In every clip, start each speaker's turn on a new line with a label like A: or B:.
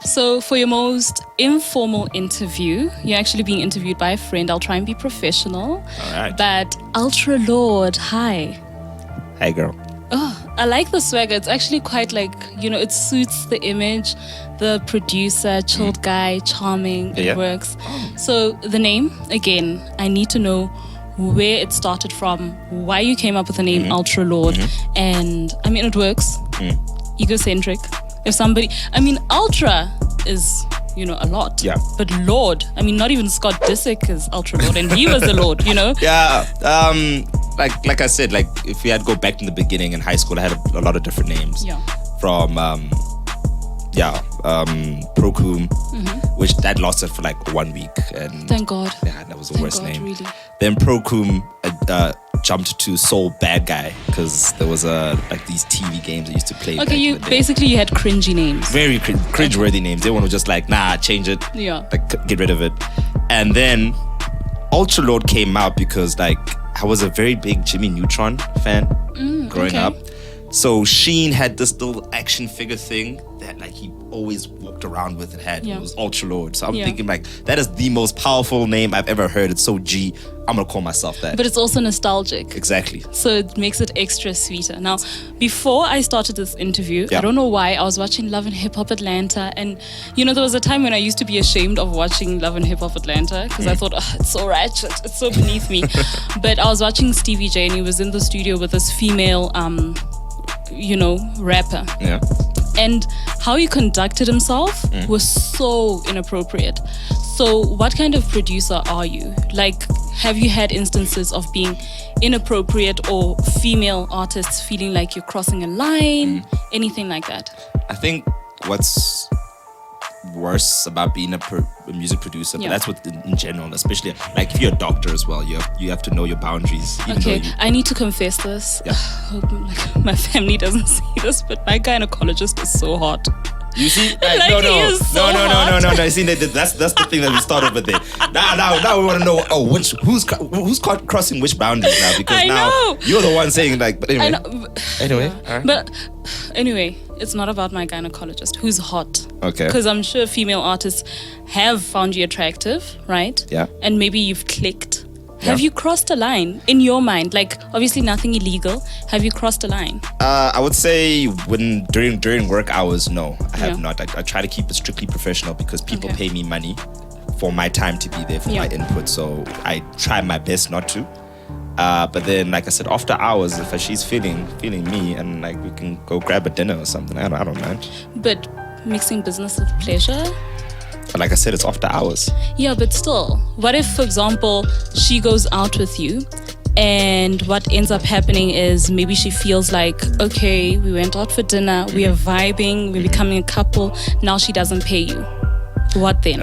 A: So for your most informal interview, you're actually being interviewed by a friend. I'll try and be professional.
B: All right.
A: But Ultralord, hi.
B: Hey, girl.
A: Oh, I like the swagger. It's actually quite like, it suits the image. The producer, chilled guy, charming, it works. So the name, again, I need to know where it started from, why you came up with the name Ultralord. And I mean, it works. Egocentric. If somebody, Ultra is, a lot.
B: Yeah.
A: But Lord, not even Scott Disick is Ultralord, and he was a Lord,
B: Yeah. Like I said, like if we had to go back in the beginning in high school, I had a lot of different names.
A: Yeah.
B: From Procum, which that lasted for like 1 week, and
A: thank God.
B: Yeah, that was the worst name.
A: Really.
B: Then Procum jumped to Soul Bad Guy because there was like these TV games I used to play.
A: Okay, you had cringy names.
B: Very cringe-worthy names. They want to just like, nah, change it.
A: Yeah.
B: Like get rid of it. And then Ultralord came out because like I was a very big Jimmy Neutron fan growing up. So Sheen had this little action figure thing that like he always walked around with and had. It was Ultralord. So I'm thinking like, that is the most powerful name I've ever heard. It's so G. I'm going to call myself that.
A: But it's also nostalgic.
B: Exactly.
A: So it makes it extra sweeter. Now, before I started this interview, I don't know why, I was watching Love and Hip Hop Atlanta. And, there was a time when I used to be ashamed of watching Love and Hip Hop Atlanta because I thought, it's so ratchet. It's so beneath me. But I was watching Stevie J and he was in the studio with this female rapper.
B: Yeah.
A: And how he conducted himself was so inappropriate. So what kind of producer are you? Like, have you had instances of being inappropriate or female artists feeling like you're crossing a line? Anything like that?
B: I think what's worse about being a music producer, but that's what in general, especially like if you're a doctor as well, you have to know your boundaries.
A: Okay, I need to confess this. I hope my family doesn't see this, but my gynecologist is so hot.
B: You see,
A: Like,
B: no. See, that's the thing that we started with there. Now we want to know. Oh, who's crossing which boundaries now? Because now you're the one saying like. But anyway,
A: But anyway, it's not about my gynecologist who's hot.
B: Okay.
A: Because I'm sure female artists have found you attractive, right?
B: Yeah.
A: And maybe you've clicked. Have you crossed a line in your mind? Like, obviously nothing illegal. Have you crossed a line?
B: I would say during work hours, no, I have not. I try to keep it strictly professional because people pay me money for my time to be there for my input. So I try my best not to. But then, like I said, after hours, if she's feeling me, and like we can go grab a dinner or something, I don't mind.
A: But mixing business with pleasure?
B: Like I said, it's after hours.
A: Yeah, but still, what if, for example, she goes out with you and what ends up happening is maybe she feels like, okay, we went out for dinner, we are vibing, we're becoming a couple, now she doesn't pay you. What then?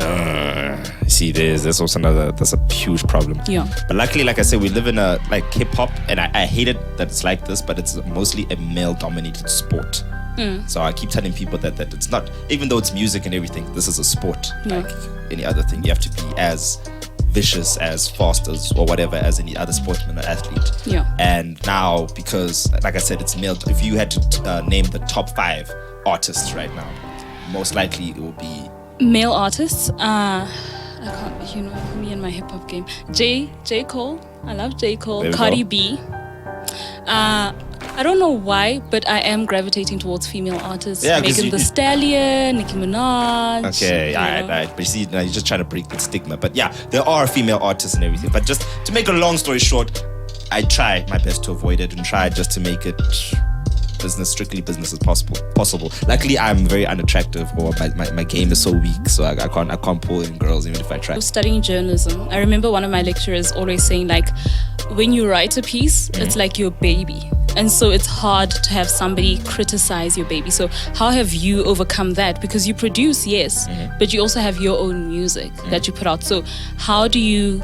B: See, there's also that's a huge problem.
A: Yeah.
B: But luckily, like I said, we live in a like hip hop, and I hate it that it's like this, but it's mostly a male-dominated sport. So I keep telling people that it's not, even though it's music and everything, this is a sport like any other thing. You have to be as vicious, as fast as or whatever as any other sportsman or athlete.
A: Yeah.
B: And now, because like I said, it's male. If you had to name the top 5 artists right now, most likely it will be
A: male artists. I can't, me and my hip hop game. J. Cole. I love J. Cole. Cardi B. I don't know why, but I am gravitating towards female artists.
B: Yeah,
A: Megan Thee Stallion, Nicki Minaj.
B: Okay, all right. But you see, now you're just trying to break the stigma. But yeah, there are female artists and everything. But just to make a long story short, I try my best to avoid it and try just to make it strictly business as possible. Luckily, I'm very unattractive, or my game is so weak, so I can't pull in girls even if I try.
A: I was studying journalism. I remember one of my lecturers always saying, like, when you write a piece, it's like your baby. And so it's hard to have somebody criticize your baby. So how have you overcome that? Because you produce, yes, but you also have your own music that you put out. So how do you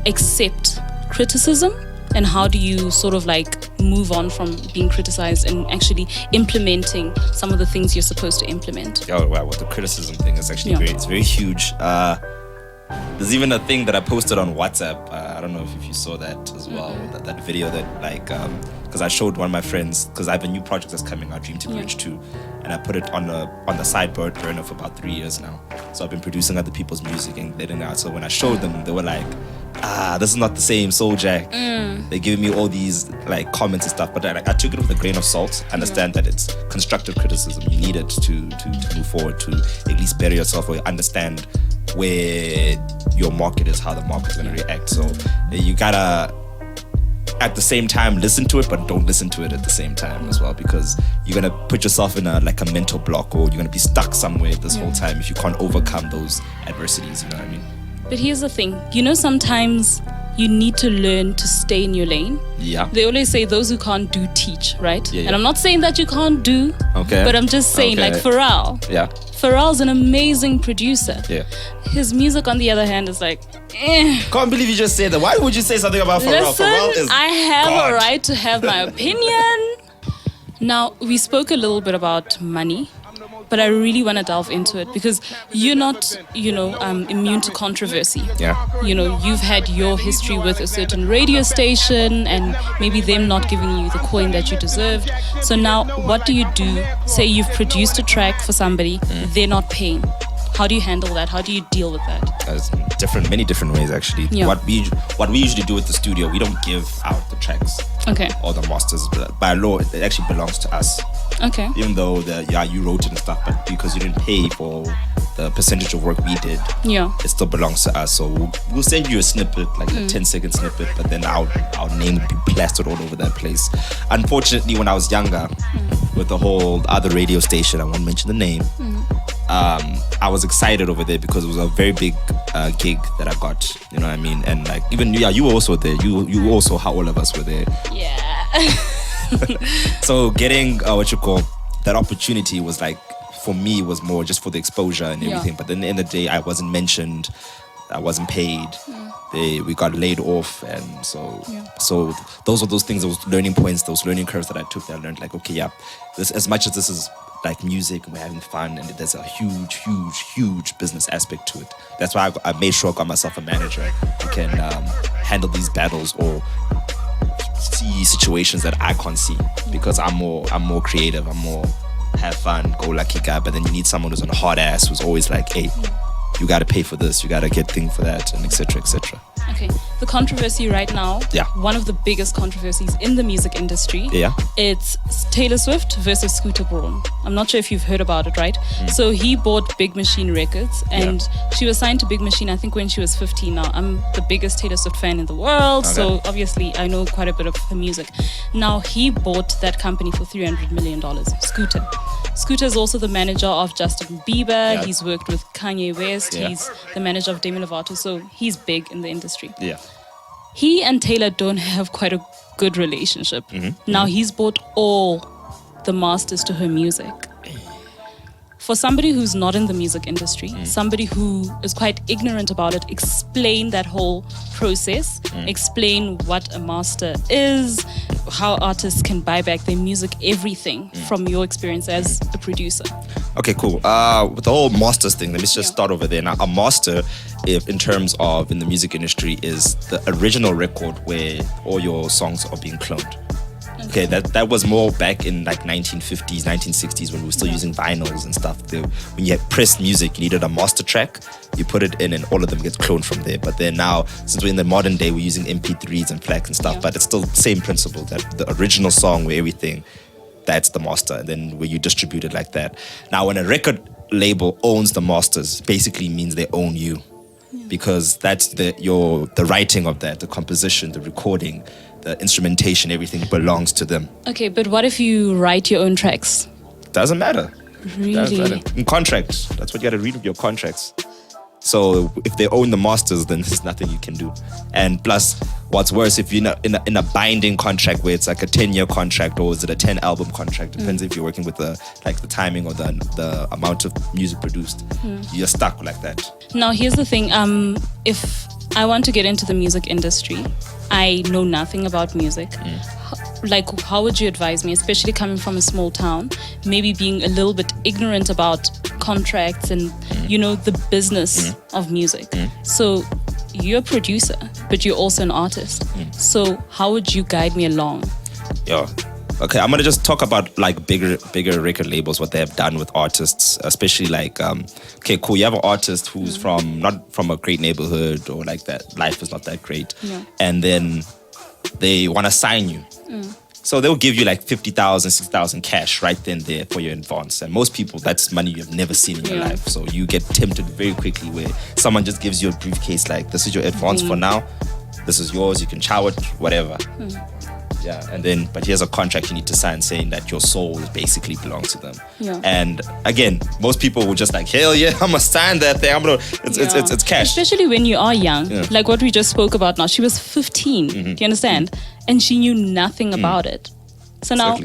A: accept criticism? And how do you sort of like move on from being criticized and actually implementing some of the things you're supposed to implement?
B: Oh, wow. Well, the criticism thing is actually it's very huge. There's even a thing that I posted on WhatsApp. I don't know if you saw that as well. That video that like, because I showed one of my friends, because I have a new project that's coming out, Dream to Bridge 2. and I put it on the side burner for about 3 years now. So I've been producing other people's music and letting it out. So when I showed them, they were like, this is not the same Soul Jack. They're giving me all these like comments and stuff, but I took it with a grain of salt. I understand that it's constructive criticism. You need it to move forward, to at least better yourself or understand where your market is, how the market's going to react. So you gotta, at the same time, listen to it, but don't listen to it at the same time as well, because you're gonna put yourself in a mental block, or you're gonna be stuck somewhere this whole time if you can't overcome those adversities. You know what I mean?
A: But here's the thing, sometimes you need to learn to stay in your lane.
B: Yeah.
A: They always say those who can't do teach, right?
B: Yeah.
A: And I'm not saying that you can't do, but I'm just saying like Pharrell.
B: Yeah.
A: Pharrell's an amazing producer.
B: Yeah.
A: His music, on the other hand, is like,
B: Can't believe you just said that. Why would you say something about Pharrell?
A: Listen,
B: Pharrell is
A: I have
B: God.
A: a right to have my opinion. Now, we spoke a little bit about money, but I really want to delve into it because you're not, immune to controversy.
B: Yeah.
A: You've had your history with a certain radio station and maybe them not giving you the coin that you deserved. So now, what do you do? Say you've produced a track for somebody, they're not paying. How do you handle that? How do you deal with that?
B: There's many different ways actually.
A: Yeah.
B: What we usually do at the studio, we don't give out the tracks.
A: Okay.
B: Or the masters. By law, it actually belongs to us.
A: Okay.
B: Even though you wrote it and stuff, but because you didn't pay for the percentage of work we did, it still belongs to us. So we'll send you a snippet, like a 10-second snippet, but then our name will be plastered all over that place. Unfortunately, when I was younger, with the whole other radio station, I won't mention the name, I was excited over there because it was a very big gig that I got. You know what I mean? And like even you were also there. You also, how all of us were there.
A: Yeah.
B: So getting that opportunity was like, for me, was more just for the exposure and everything. But then at the end of the day, I wasn't mentioned, I wasn't paid. We got laid off, and so those were those things, those learning points, those learning curves that I took. That I learned like, okay, this, as much as this is like music and we're having fun, and there's a huge business aspect to it. That's why I made sure I got myself a manager who can handle these battles or see situations that I can't see, because I'm more creative, I'm more have fun, go lucky guy. But then you need someone who's on a hard ass, who's always like, hey, you got to pay for this, you got to get thing for that, and etc.
A: Okay, the controversy right now, one of the biggest controversies in the music industry, it's Taylor Swift versus Scooter Braun. I'm not sure if you've heard about it, right? So he bought Big Machine Records, and she was signed to Big Machine, I think, when she was 15. Now, I'm the biggest Taylor Swift fan in the world, so obviously I know quite a bit of her music. Now, he bought that company for $300 million, Scooter. Scooter is also the manager of Justin Bieber. He's worked with Kanye West. He's the manager of Demi Lovato. So he's big in the industry.
B: Yeah.
A: He and Taylor don't have quite a good relationship. Now he's bought all the masters to her music. For somebody who's not in the music industry, somebody who is quite ignorant about it, explain that whole process, explain what a master is, how artists can buy back their music, everything from your experience as a producer.
B: Okay, cool. With the whole masters thing, let me just start over there. Now, a master, in terms of in the music industry, is the original record where all your songs are being cloned. Okay, that was more back in like 1950s, 1960s, when we were still using vinyls and stuff. When you had pressed music, you needed a master track, you put it in and all of them get cloned from there. But then now, since we're in the modern day, we're using MP3s and FLACs and stuff, but it's still the same principle, that the original song where everything, that's the master, and then where you distribute it like that. Now, when a record label owns the masters, basically means they own you. Because that's the writing of that, the composition, the recording, the instrumentation, everything belongs to them.
A: Okay, but what if you write your own tracks?
B: Doesn't matter.
A: Really?
B: Doesn't matter. In contracts, that's what you got to read with your contracts. So if they own the masters, then there's nothing you can do. And plus, what's worse, if you're in a binding contract where it's like a 10-year contract, or is it a 10-album contract? Depends if you're working with the timing or the amount of music produced. You're stuck like that.
A: Now, here's the thing. If I want to get into the music industry, I know nothing about music. Like, how would you advise me, especially coming from a small town, maybe being a little bit ignorant about contracts and, the business of music? So you're a producer, but you're also an artist. So how would you guide me along?
B: Yeah. Okay, I'm gonna just talk about like bigger record labels, what they have done with artists, especially like okay, cool. You have an artist who's from not from a great neighborhood or like that. Life is not that great, and then they want to sign you. So they'll give you like 50,000, 60,000 cash right then there for your advance. And most people, that's money you've never seen in your life. So you get tempted very quickly where someone just gives you a briefcase like, this is your advance for now. This is yours. You can chow it, whatever. Yeah, and then, but here's a contract you need to sign saying that your soul basically belongs to them. Yeah. And again, most people will just like, hell yeah, I'm gonna sign that thing. It's cash.
A: Especially when you are young, like what we just spoke about now. She was 15, do you understand? And she knew nothing about it. So now,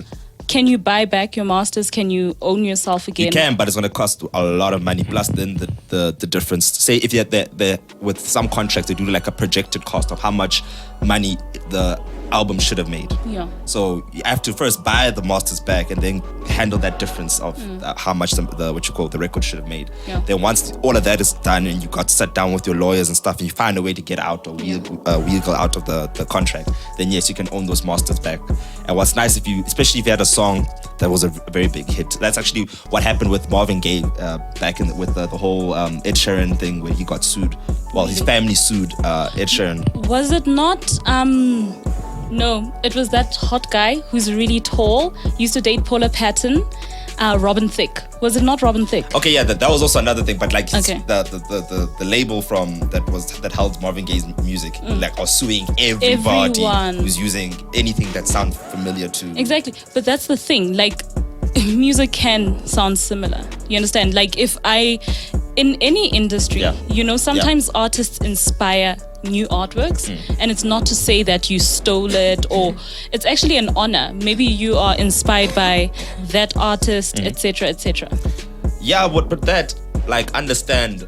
A: can you buy back your masters? Can you own yourself again?
B: You can, but it's going to cost a lot of money. Plus, then the difference. Say if you're there with some contracts, they do like a projected cost of how much money the album should have made. Yeah. So you have to first buy the masters back and then handle that difference of how much the record should have made. Yeah. Then once all of that is done and you got to sit down with your lawyers and stuff and you find a way to get out or wiggle out of the contract, then yes, you can own those masters back. And what's nice especially if you had a song that was a very big hit. That's actually what happened with Marvin Gaye back with the whole Ed Sheeran thing where he got sued. Well, his family sued Ed Sheeran.
A: Was it not? No, it was that hot guy who's really tall, used to date Paula Patton, Robin Thicke. Was it not Robin Thicke?
B: Okay, yeah, that was also another thing. But like the label that held Marvin Gaye's music, like, are suing everybody who's using anything that sounds familiar to.
A: Exactly, but that's the thing. Like, music can sound similar. You understand? Like, in any industry, sometimes artists inspire new artworks, and it's not to say that you stole it, or it's actually an honor. Maybe you are inspired by that artist, etc., etc.
B: Yeah, but that, like, understand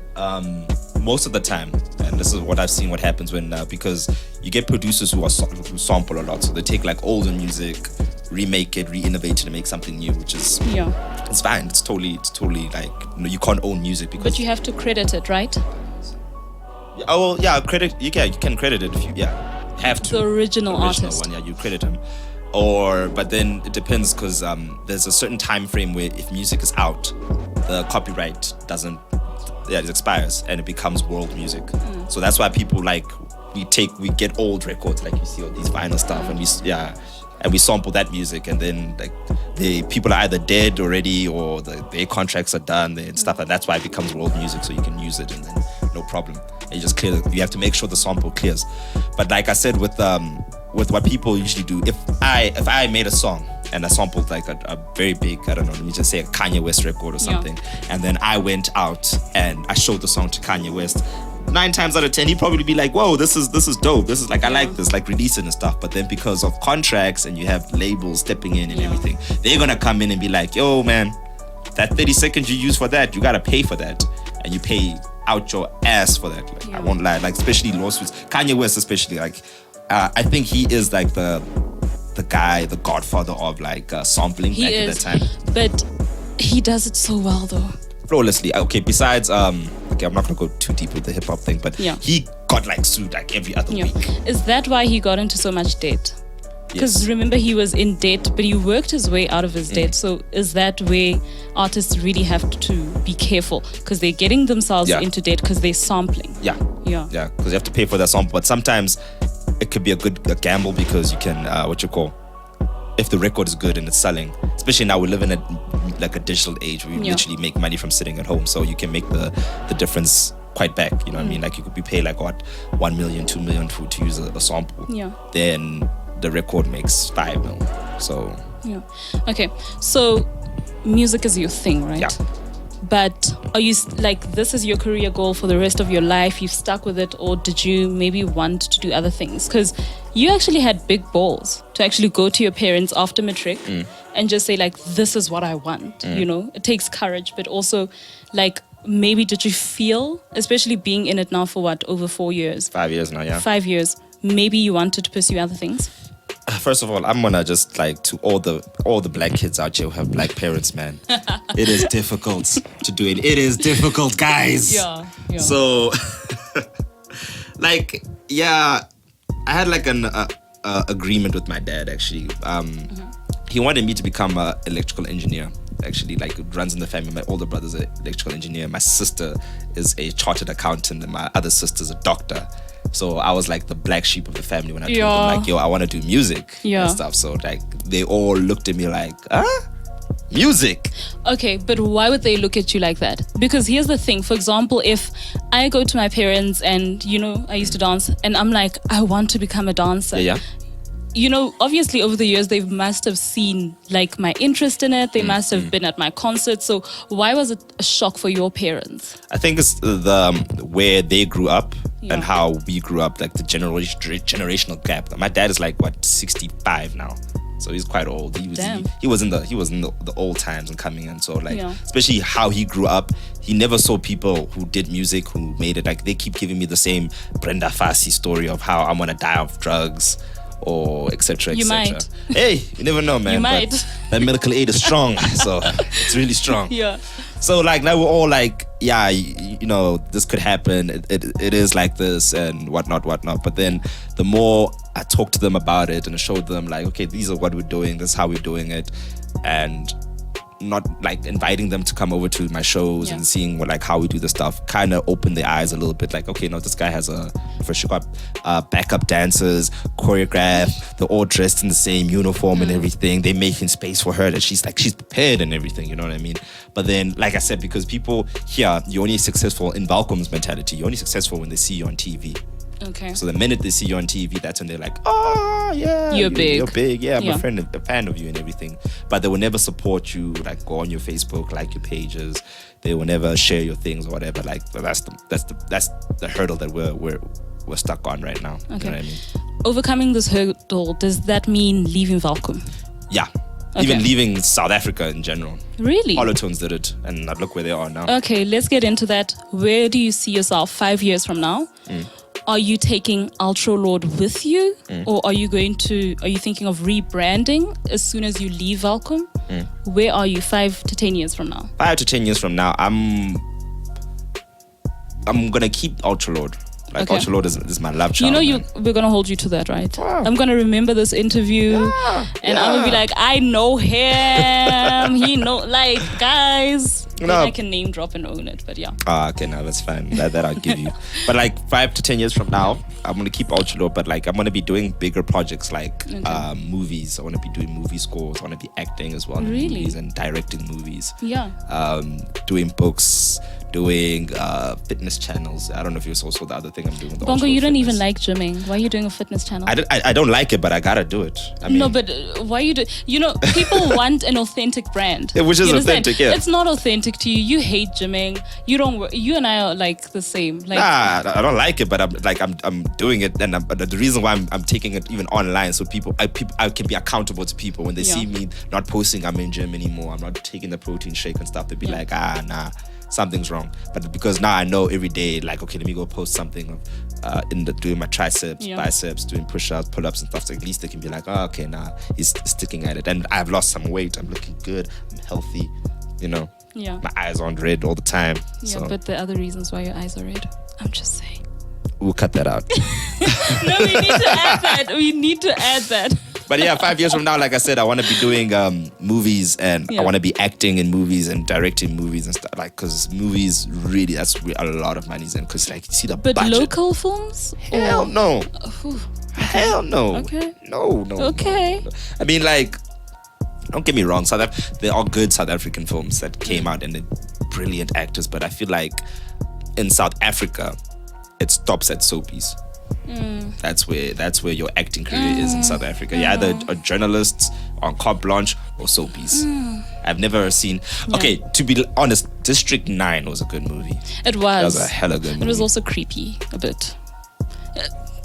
B: most of the time, and this is what I've seen what happens when because you get producers who sample a lot, so they take like older music, remake it, re-innovate it, and make something new, which is it's fine. It's totally like, you can't own music because.
A: But you have to credit it, right?
B: Oh well, yeah, you can credit it if you have to.
A: The original artist.
B: One, yeah, you credit him. But then it depends because there's a certain time frame where if music is out, the copyright it expires and it becomes world music. So that's why people we get old records like you see all these vinyl stuff and we sample that music, and then like the people are either dead already or their contracts are done and stuff, and that's why it becomes world music, so you can use it and then no problem. And you just clear you have to make sure the sample clears. But like I said, with what people usually do, if I made a song and I sampled like a very big, I don't know, let me just say a Kanye West record or something, and then I went out and I showed the song to Kanye West, 9 times out of 10 he'd probably be like, whoa, this is dope, this is like, I like this, like, release it and stuff. But then because of contracts and you have labels stepping in and everything, they're gonna come in and be like, yo man, that 30 seconds you use for that, you gotta pay for that, and you pay out your ass for that. Like, I won't lie, like, especially lawsuits, Kanye West especially, like, I think he is like the guy, the godfather of like sampling back in that time.
A: But he does it so well though.
B: Flawlessly. Okay, besides okay, I'm not gonna go too deep with the hip hop thing, but he got like sued like every other week.
A: Is that why he got into so much debt? Because remember, he was in debt, but he worked his way out of his debt. So is that where artists really have to be careful? Because they're getting themselves into debt because they're sampling.
B: Yeah, because you have to pay for that sample. But sometimes it could be a gamble because you can, if the record is good and it's selling, especially now we live in a digital age where you literally make money from sitting at home. So you can make the difference quite back. You know what I mean? Like, you could be paid like 1 million, 2 million to use a sample. Yeah. Then the record makes 5 million. So
A: okay, so music is your thing, right? But are you like, this is your career goal for the rest of your life, you've stuck with it, or did you maybe want to do other things? Because you actually had big balls to actually go to your parents after matric and just say like, this is what I want. It takes courage, but also like, maybe did you feel, especially being in it now for over 4 years?
B: 5 years now,
A: 5 years, maybe you wanted to pursue other things?
B: First of all, I'm gonna just like, to all the black kids out here who have black parents, man, it is difficult to do it. It is difficult, guys. Yeah. So, like, I had like an agreement with my dad actually. he wanted me to become an electrical engineer. Actually, like, it runs in the family. My older brother's an electrical engineer. My sister is a chartered accountant, and my other sister's a doctor. So I was like the black sheep of the family when I told them, like, yo, I want to do music and stuff. So like they all looked at me like, music.
A: Okay, but why would they look at you like that? Because here's the thing. For example, if I go to my parents and, you know, I used to dance and I'm like, I want to become a dancer.
B: Yeah.
A: You know, obviously over the years, they must have seen like my interest in it. They must have been at my concerts. So why was it a shock for your parents?
B: I think it's the where they grew up and how we grew up, like the generational gap. My dad is like, what, 65 now. So he's quite old. He was in the old times and coming in. So like, especially how he grew up, he never saw people who did music, who made it. Like, they keep giving me the same Brenda Fassie story of how I'm gonna die of drugs, or etc.
A: You might.
B: Hey, you never know, man.
A: You might.
B: But that medical aid is strong, so it's really strong.
A: Yeah.
B: So like now we're all like, yeah, you know, this could happen. It is like this and whatnot. But then the more I talked to them about it and I showed them like, okay, these are what we're doing. This is how we're doing it, and not like inviting them to come over to my shows and seeing what, like, how we do the stuff, kind of opened their eyes a little bit. Like, okay, no, this guy has backup dancers, choreographed, they're all dressed in the same uniform and everything. They're making space for her that she's prepared and everything, you know what I mean? But then, like I said, because people here, you're only successful in Welkom's mentality. You're only successful when they see you on TV.
A: Okay.
B: So the minute they see you on TV, that's when they're like, oh yeah,
A: you're big.
B: You're big. Yeah, I'm a fan of you and everything. But they will never support you, like go on your Facebook, like your pages. They will never share your things or whatever. Like that's the hurdle that we're stuck on right now.
A: Okay.
B: You know what I mean?
A: Overcoming this hurdle, does that mean leaving Welkom?
B: Yeah. Even leaving South Africa in general.
A: Really?
B: Holotones did it, and look where they are now.
A: Okay, let's get into that. Where do you see yourself 5 years from now? Are you taking Ultralord with you? Or are you thinking of rebranding as soon as you leave Welkom? Where are you 5 to 10 years from now?
B: 5 to 10 years from now, I'm gonna keep Ultralord. Like, Ultralord is my love child.
A: You know, we're gonna hold you to that, right?
B: Wow.
A: I'm gonna remember this interview, and I'm gonna be like, I know him. He know, like, guys. Then I can name drop and own it, but yeah.
B: Okay, no, that's fine. That I'll give you. But like 5 to 10 years from now, I'm gonna keep Ultralord, but like I'm gonna be doing bigger projects like movies. I wanna be doing movie scores. I wanna be acting as well in movies and directing movies.
A: Yeah.
B: Doing books, doing fitness channels. I don't know if you saw the other thing I'm doing. With
A: Bongo, you don't
B: fitness.
A: even like gymming. Why are you doing a fitness channel?
B: I don't like it, but I gotta do it. I mean,
A: no, but why you do? You know, people want an authentic brand.
B: Which is authentic, yeah.
A: It's not authentic to you. You hate gymming. You don't. You and I are like the same. Like,
B: nah, I don't like it, but I'm doing it, and but the reason why I'm taking it even online, so I can be accountable to people when they see me not posting. I'm in gym anymore. I'm not taking the protein shake and stuff. They'd be like, nah, something's wrong. But because now I know every day, like, okay, let me go post something of doing my triceps, biceps, doing push-ups, pull-ups and stuff. So at least they can be like, oh, okay, he's sticking at it. And I've lost some weight. I'm looking good. I'm healthy. You know.
A: Yeah.
B: My eyes aren't red all the time.
A: Yeah,
B: so.
A: but the other reasons why your eyes are red, I'm just saying.
B: We'll cut that out.
A: No, we need to add that. We need to add that.
B: But yeah, 5 years from now, like I said, I want to be doing movies, and I want to be acting in movies and directing movies and stuff. Like, because movies really, that's where a lot of money's in. Because like, you see the budget.
A: But local films?
B: Hell no. Hell no.
A: Okay.
B: No.
A: Okay.
B: No. I mean, like, don't get me wrong. There are good South African films that came out and they're brilliant actors. But I feel like in South Africa, it stops at soapies. That's where your acting career is in South Africa. You're either a journalist on carte blanche or soapies. I've never seen. Okay, to be honest, District 9 was a good movie.
A: It was.
B: That was a hella good movie.
A: It was also creepy a bit.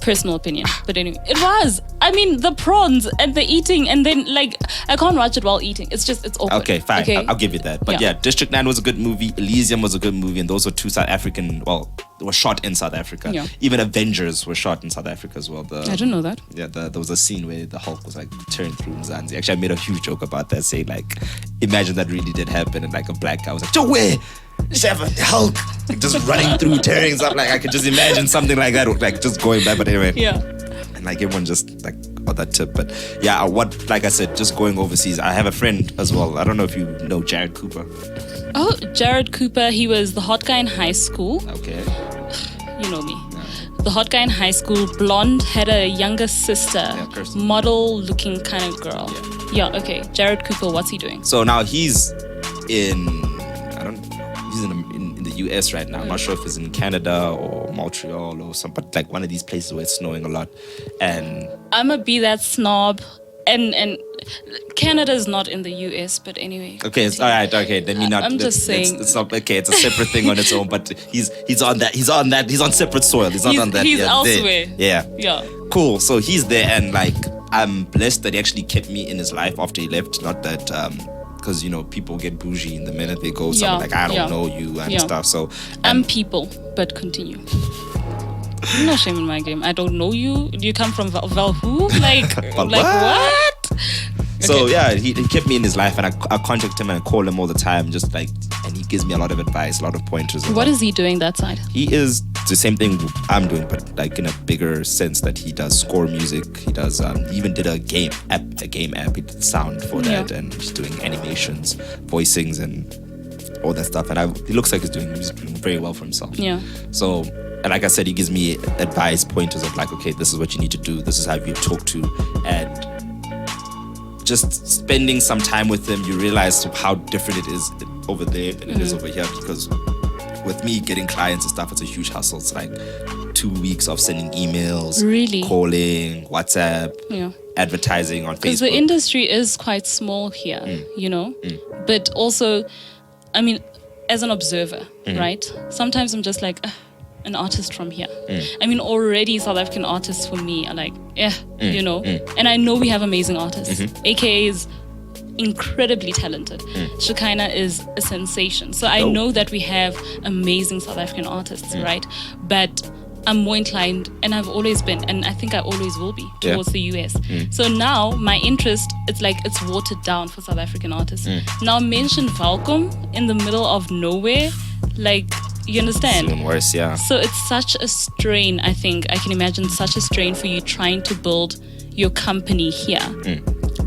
A: Personal opinion, but anyway, it was. I mean, the prawns and the eating, and then like I can't watch it while eating. It's awkward.
B: Okay, fine.
A: Okay?
B: I'll give you that. But yeah, District 9 was a good movie. Elysium was a good movie, and those were two South African. Well, they were shot in South Africa.
A: Yeah.
B: Even Avengers were shot in South Africa as well.
A: I didn't know that.
B: Yeah, there was a scene where the Hulk was like tearing through Mzansi. Actually, I made a huge joke about that, saying like, imagine that really did happen, and like a black guy was like, "Joe, Seven Hulk," like, just running through, tearing up. Like I could just imagine something like that, like just going back. But anyway,
A: yeah.
B: And like everyone just like, about that tip. But yeah, like I said, just going overseas. I have a friend as well. I don't know if you know Jared Cooper.
A: Oh, Jared Cooper. He was the hot guy in high school.
B: Okay.
A: You know me. The hot guy in high school, blonde, had a younger sister, model-looking kind of girl. Yeah, okay. Jared Cooper, what's he doing?
B: So now he's in the US right now. I'm not sure if he's in Canada or Montreal or some, but like one of these places where it's snowing a lot. And
A: I'ma be that snob. And Canada's not in the US, but anyway.
B: Okay, it's all right. Okay, then
A: I'm just saying.
B: It's not okay. It's a separate thing on its own. But he's on separate soil. He's not on that.
A: He's elsewhere.
B: Yeah.
A: Yeah.
B: Cool. So he's there, and like I'm blessed that he actually kept me in his life after he left. Not that because people get bougie in the minute they go somewhere like I don't know you and stuff. So
A: I'm people, but continue. No shame in my game. I don't know you. You come from Val who? Like what?
B: So yeah, he kept me in his life, and I contact him and I call him all the time, just like, and he gives me a lot of advice, a lot of pointers.
A: What is he doing that side?
B: He is the same thing I'm doing, but like in a bigger sense that he does score music. He does. He even did a game app. He did sound for that, and he's doing animations, voicings, and all that stuff. And he looks like he's doing very well for himself.
A: Yeah.
B: So. And like I said, he gives me advice, pointers of like, okay, this is what you need to do. This is how you talk to. And just spending some time with him, you realize how different it is over there than it is over here. Because with me getting clients and stuff, it's a huge hustle. It's like 2 weeks of sending emails, calling, WhatsApp, advertising on Facebook.
A: Because the industry is quite small here, But also, I mean, as an observer, right? Sometimes I'm just like, an artist from here. I mean, already South African artists for me are like, and I know we have amazing artists. AKA is incredibly talented. Shekinah is a sensation. So I know that we have amazing South African artists, right? But I'm more inclined, and I've always been, and I think I always will be, towards the US. So now my interest, it's like it's watered down for South African artists. Now mention Welkom in the middle of nowhere, like, you understand?
B: It's even worse, yeah.
A: So it's such a strain, I think. I can imagine such a strain for you trying to build your company here.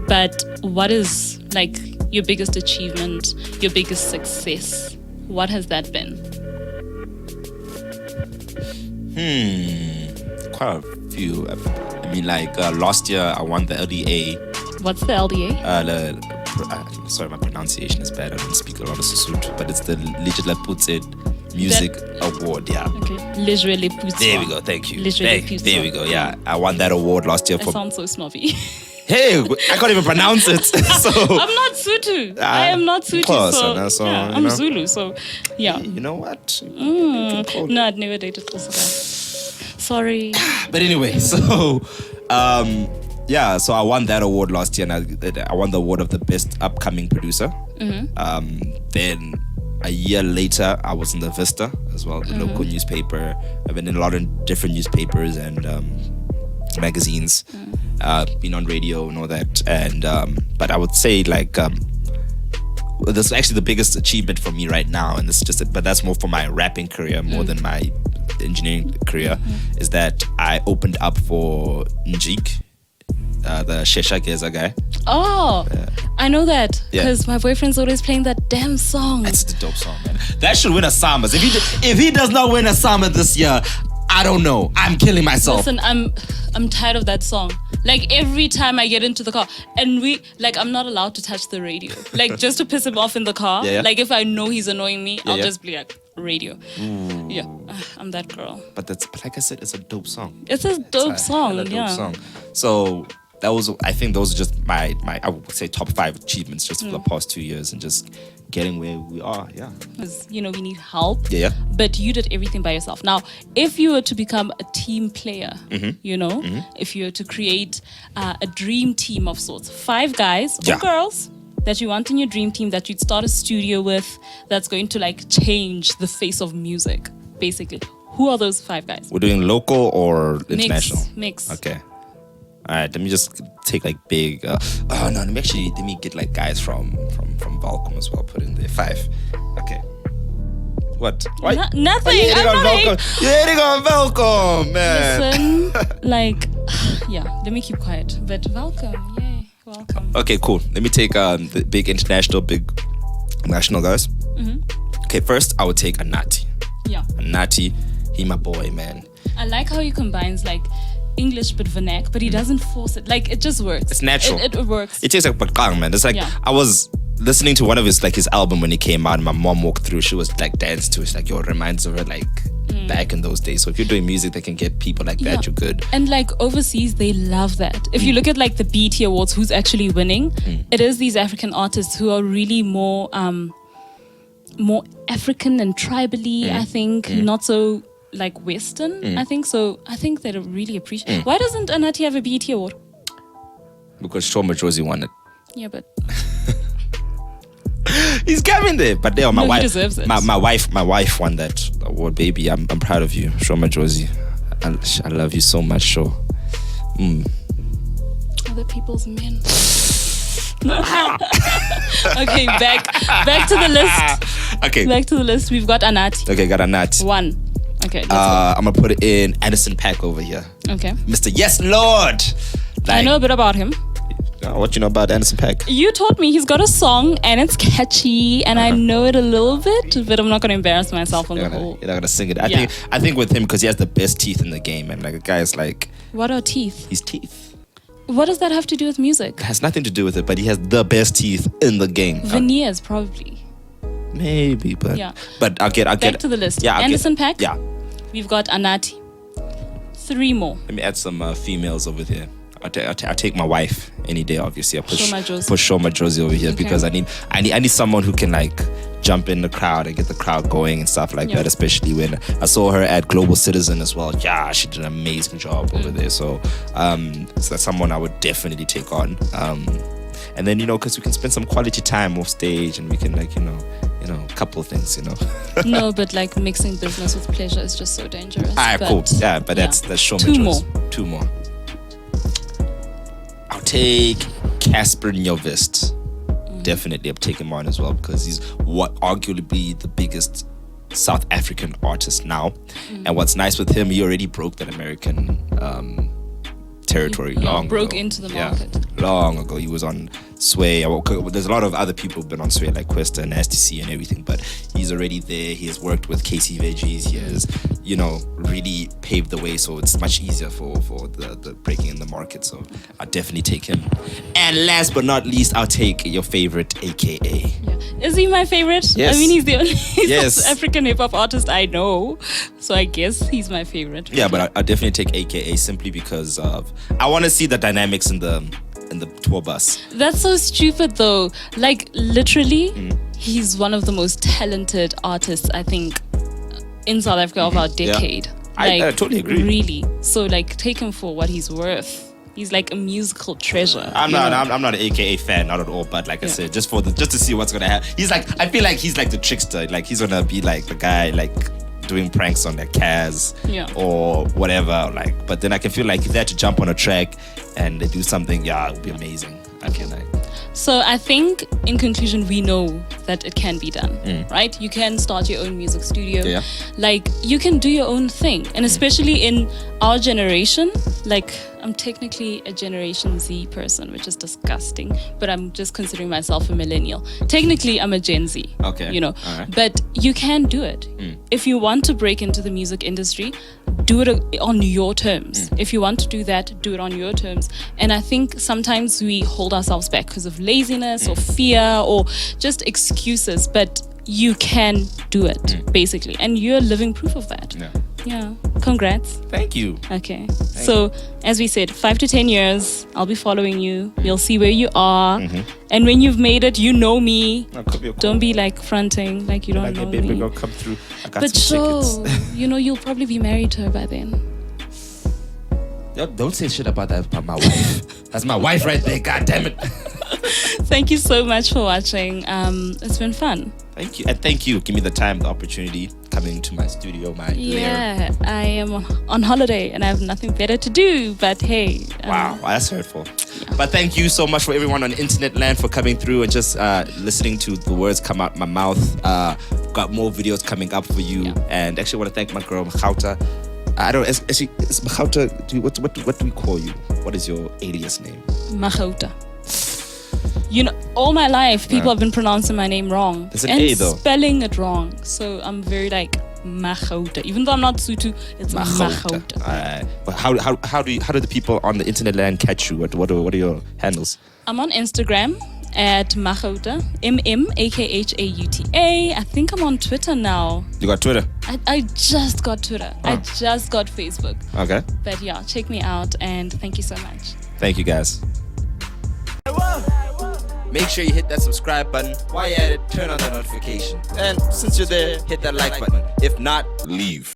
A: But what is like your biggest achievement, your biggest success? What has that been?
B: Quite a few. I mean, like last year I won the LDA.
A: What's the LDA?
B: Sorry, my pronunciation is bad. I don't speak a lot of Sesotho, but it's the Legislative Music Award, yeah.
A: Okay.
B: There we go, thank you. There we go, yeah. I won that award last year.
A: I sound so snobby.
B: Hey, I can't even pronounce it. So
A: I'm not Sutu. I am not Sutu.
B: Close,
A: I'm Zulu, so yeah.
B: You know what?
A: No, I'd never dated this guy. Sorry.
B: But anyway, so so I won that award last year, and I won the award of the best upcoming producer. Then a year later, I was in the Vista as well, the local newspaper. I've been in a lot of different newspapers and magazines, been on radio and all that. And but I would say like this is actually the biggest achievement for me right now, and this is just but that's more for my rapping career more than my engineering career. Is that I opened up for Njik, the Shesha Geza guy.
A: Oh, I know that because my boyfriend's always playing that damn song.
B: It's the dope song, man. That should win a Summers. If he does not win a Summer this year, I don't know. I'm killing myself.
A: Listen, I'm tired of that song. Like every time I get into the car, and I'm not allowed to touch the radio, like just to piss him off in the car. Like if I know he's annoying me, I'll just be like, radio. Yeah, I'm that girl.
B: But like I said, it's a dope song.
A: It's a dope song.
B: Song. So I think those are just my I would say top 5 achievements just for the past 2 years and just getting where we are. Yeah.
A: Because we need help.
B: Yeah.
A: But you did everything by yourself. Now, if you were to become a team player, if you were to create a dream team of sorts, 5 guys or girls that you want in your dream team that you'd start a studio with, that's going to like change the face of music, basically. Who are those 5 guys?
B: We're doing local or international?
A: Mix.
B: Okay. All right, let me just take like big. Let me get like guys from Welkom as well. Put in there 5. Okay. What? Why?
A: Nothing.
B: You're
A: I'm not
B: hating on Welkom, man.
A: Listen, like, yeah. Let me keep quiet. But welcome, yay, welcome.
B: Okay, cool. Let me take the big international, big national guys. Okay, first I would take Anati.
A: Yeah.
B: Anati, he my boy, man.
A: I like how he combines like English but vernac, but he doesn't force it. Like it just works.
B: It's natural.
A: It works.
B: It tastes like bakang, man. It's like I was listening to one of his album when it came out, and my mom walked through. She was like dancing to it. She's like, yo, it reminds of her like back in those days. So if you're doing music that can get people like that, you're good.
A: And like overseas, they love that. If you look at like the BET Awards, who's actually winning? It is these African artists who are really more African and tribally. I think not so like Western. I think so. I think they really appreciate. Why doesn't Anati have a BET Award?
B: Because Shoma Josie won it.
A: Yeah, but
B: he's coming there. But they are my
A: he
B: wife.
A: deserves it.
B: My wife won that award, baby. I'm proud of you, Shoma Josie. I love you so much, Sho.
A: Other people's men. Okay, back to the list.
B: Okay.
A: Back to the list. We've got Anati.
B: Okay, got Anati.
A: 1. Okay, let's go.
B: I'm gonna put it in Anderson .Paak over here.
A: Okay.
B: Mr. Yes Lord.
A: I know a bit about him.
B: What you know about Anderson .Paak?
A: You taught me he's got a song and it's catchy and I know it a little bit, but I'm not gonna embarrass myself on the whole.
B: You're not gonna sing it. I think with him because he has the best teeth in the game, and like a guy is like.
A: What are teeth?
B: His teeth.
A: What does that have to do with music?
B: It has nothing to do with it, but he has the best teeth in the game.
A: Veneers, probably.
B: Maybe, but but I'll get
A: back to the list.
B: Yeah,
A: Anderson .Paak.
B: Yeah.
A: We've got Anati. 3 more.
B: Let me add some females over here. I'll take my wife any day. Obviously, I push Shoma Josie over here because I need someone who can like jump in the crowd and get the crowd going and stuff like that. Especially when I saw her at Global Citizen as well. Yeah, she did an amazing job over there. So that's someone I would definitely take on. And then because we can spend some quality time off stage and we can like a couple of things.
A: No, but like mixing business with pleasure is just so dangerous.
B: Alright, cool. Yeah, but that's Shoma Josie. 2 more. I'll take Casper Nyovest. Definitely, I'm taking him on as well because he's arguably the biggest South African artist now. And what's nice with him, he already broke that American territory long ago.
A: Broke into the market.
B: Long ago. He was on Sway. There's a lot of other people who've been on Sway like Questa and STC and everything, but he's already there. He has worked with KC Veggies. He has, really paved the way, so it's much easier for the breaking in the market. So I'll definitely take him. And last but not least, I'll take your favorite, AKA.
A: Yeah. Is he my favorite?
B: Yes.
A: I mean, he's the only South African hip-hop artist I know, so I guess he's my favorite.
B: Yeah, but I'll definitely take AKA simply because I want to see the dynamics in the tour bus.
A: That's so stupid though. Like literally, he's one of the most talented artists I think in South Africa of our decade.
B: Yeah. I totally agree.
A: Really. So like, take him for what he's worth. He's like a musical treasure.
B: I'm not an AKA fan, not at all. But like I said, just to see what's gonna happen. I feel like he's like the trickster. Like he's gonna be like the guy like doing pranks on their Kaz or whatever. Like, but then I can feel like if they had to jump on a track and they do something, it would be amazing. So
A: I think in conclusion, we know that it can be done, right? You can start your own music studio.
B: Yeah.
A: Like you can do your own thing. And especially in our generation, like I'm technically a Generation Z person, which is disgusting, but I'm just considering myself a millennial. Technically, I'm a Gen Z.
B: Okay.
A: All right. But you can do it. If you want to break into the music industry, do it on your terms. If you want to do that, do it on your terms. And I think sometimes we hold ourselves back because of laziness or fear or just excuses, but you can do it, basically. And you're living proof of that. Yeah. Congrats.
B: Thank you.
A: Okay. So, as we said, 5 to 10 years, I'll be following you. We'll see where you are. And when you've made it, you know me. Don't be like fronting like you don't know me.
B: Baby girl, come through. I got
A: but
B: some tickets.
A: You'll probably be married to her by then.
B: Yo, don't say shit about that about my wife. That's my wife right there. God damn it.
A: Thank you so much for watching. It's been fun.
B: Thank you. And thank you. Give me the time, the opportunity, coming to my studio, my lair.
A: I am on holiday and I have nothing better to do. But hey.
B: Wow, that's hurtful. Yeah. But thank you so much for everyone on internet land for coming through and just listening to the words come out my mouth. got more videos coming up for you.
A: Yeah.
B: And actually, I want to thank my girl Makhauta. I don't. Is Makhauta? What do we call you? What is your alias name?
A: Mahota. You know, all my life people have been pronouncing my name wrong.
B: It's an
A: and
B: A though.
A: spelling it wrong. So I'm very like Mahota. Even though I'm not Sutu, it's Mahota.
B: Alright. But how do the people on the internet land catch you? What are your handles?
A: I'm on Instagram at Mahota, MMAKHAUTA. I think I'm on Twitter now.
B: You got Twitter?
A: I just got Twitter. I just got Facebook.
B: Okay.
A: But yeah, check me out and thank you so much.
B: Thank you guys. Make sure you hit that subscribe button. While you're at it, turn on the notification. And since you're there, hit that like button. If not, leave.